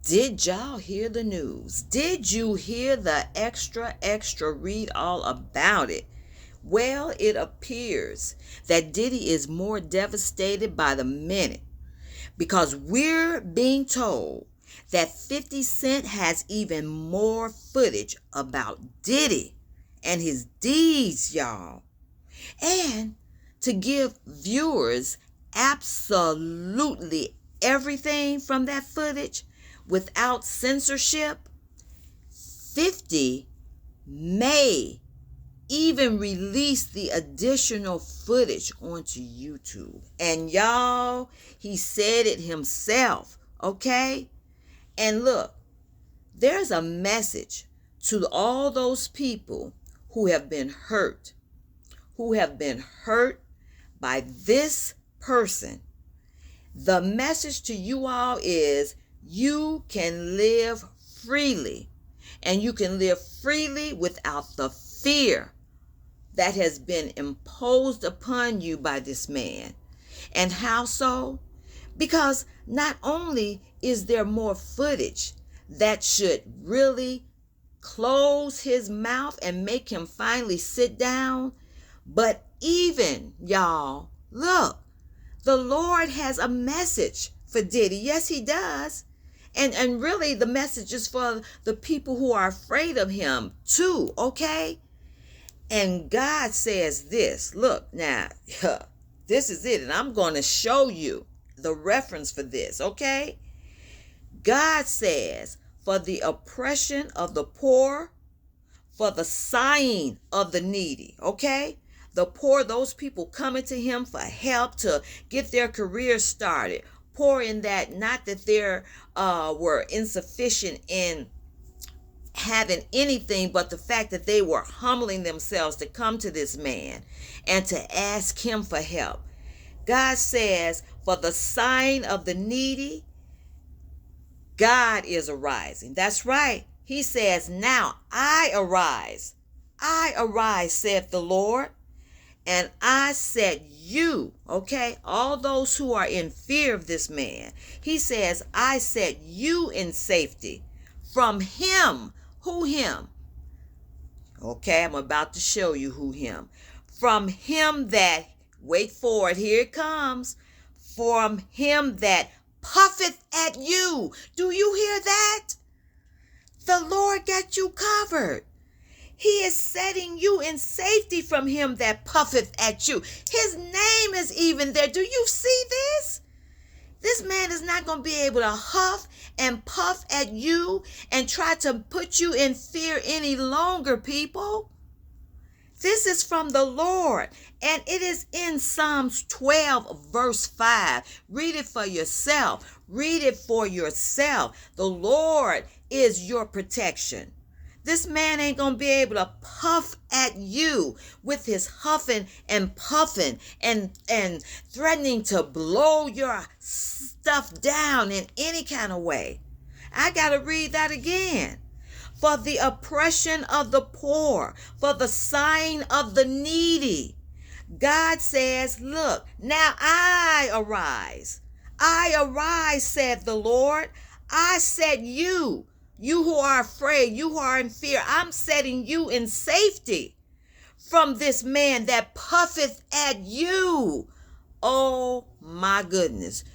Did y'all hear the news? Did you hear the extra read all about it? Well, it appears that Diddy is more devastated by the minute because we're being told that 50 Cent has even more footage about Diddy and his deeds, y'all. And to give viewers absolutely everything from that footage without censorship, 50 may even release the additional footage onto YouTube. And y'all, he said it himself, okay? And look, there's a message to all those people who have been hurt by this person. The message to you all is you can live freely, and you can live freely without the fear that has been imposed upon you by this man. And how so? Because not only is there more footage that should really close his mouth and make him finally sit down, but even, y'all, look, the Lord has a message for Diddy. Yes, he does. And really the message is for the people who are afraid of him too, okay? And God says this. Look, now, this is it. And I'm going to show you the reference for this, okay? God says, for the oppression of the poor, for the sighing of the needy, okay? The poor, those people coming to him for help to get their career started. Poor in that, not that they were insufficient in having anything, but the fact that they were humbling themselves to come to this man and to ask him for help. God says, for the sign of the needy, God is arising. That's right. He says, now I arise. I arise, saith the Lord, and I set you, okay, all those who are in fear of this man. He says, I set you in safety from him. Who him? Okay, I'm about to show you who him. From him that, wait for it, here it comes. From him that puffeth at you. Do you hear that? The Lord got you covered. He is setting you in safety from him that puffeth at you. His name is even there. Do you see this? This man is not going to be able to huff and puff at you and try to put you in fear any longer, people. This is from the Lord, and it is in Psalms 12, verse 5. Read it for yourself. Read it for yourself. The Lord is your protection. This man ain't going to be able to puff at you with his huffing and puffing and threatening to blow your stuff down in any kind of way. I got to read that again. For the oppression of the poor, for the sighing of the needy. God says, look, now I arise. I arise, said the Lord. I set you. You who are afraid, you who are in fear, I'm setting you in safety from this man that puffeth at you. Oh my goodness.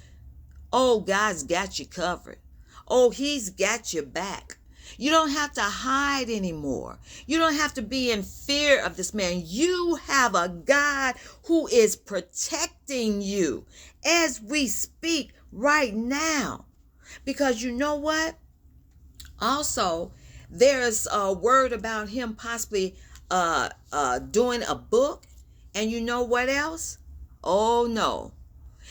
Oh, God's got you covered. Oh, he's got your back. You don't have to hide anymore. You don't have to be in fear of this man. You have a God who is protecting you as we speak right now. Because you know what? Also, there's a word about him possibly doing a book. And you know what else? Oh, no.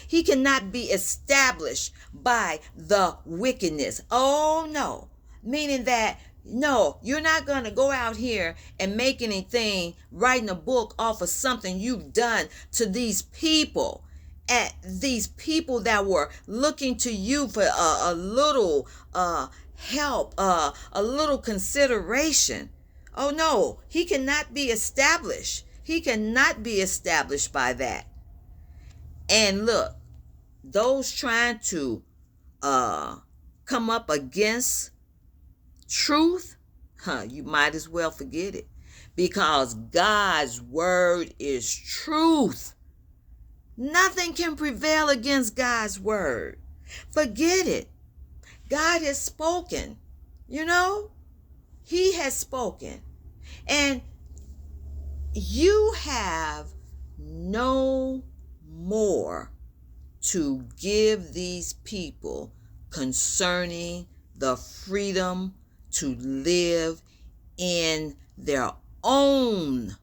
He cannot be established by the wickedness. Oh, no. Meaning that, no, you're not going to go out here and make anything, writing a book off of something you've done to these people. At these people that were looking to you for a little help, a little consideration. Oh no, he cannot be established. He cannot be established by that. And look, those trying to come up against truth, you might as well forget it, because God's word is truth. Nothing can prevail against God's word. Forget it. God has spoken. He has spoken. And you have no more to give these people concerning the freedom to live in their own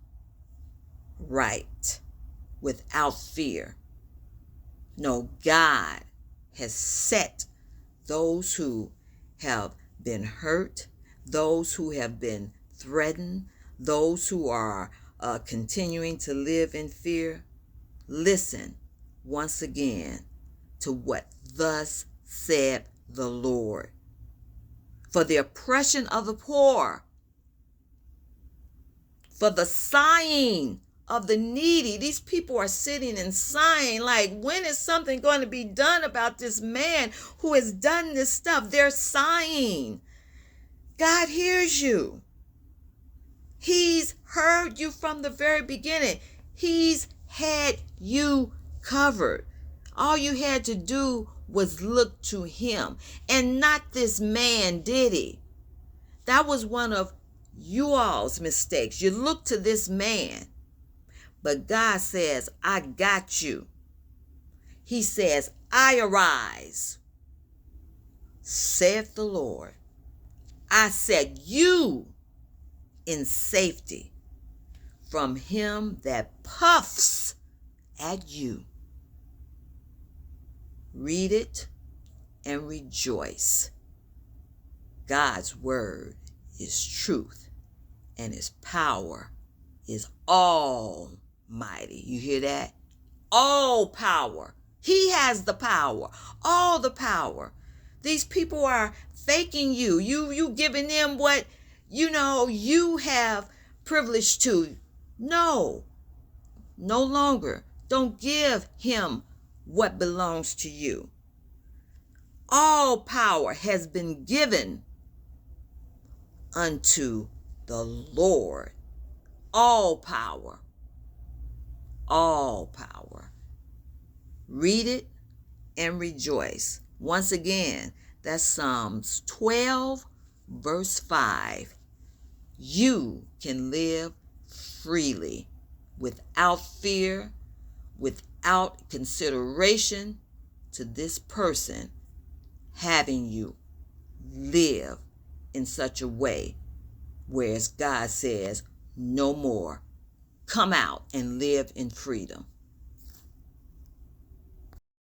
right without fear. No, God has set those who have been hurt, those who have been threatened, those who are continuing to live in fear. Listen once again to what thus said the Lord. For the oppression of the poor, for the sighing of the needy. These people are sitting and sighing like, when is something going to be done about this man who has done this stuff? They're sighing. God hears you. He's heard you from the very beginning. He's had you covered. All you had to do was look to him and not this man, Diddy. That was one of you all's mistakes. You look to this man, but God says, I got you. He says, I arise, saith the Lord. I set you in safety from him that puffs at you. Read it and rejoice. God's word is truth, and his power is almighty. You hear that? All power. He has the power. All the power. These people are faking you. You giving them what you have privilege to. No longer. Don't give him what belongs to you. All power has been given unto the Lord. All power. All power. Read it and rejoice. Once again, that's Psalms 12, verse 5. You can live freely, without fear, without consideration to this person having you live in such a way, whereas God says, no more. Come out and live in freedom.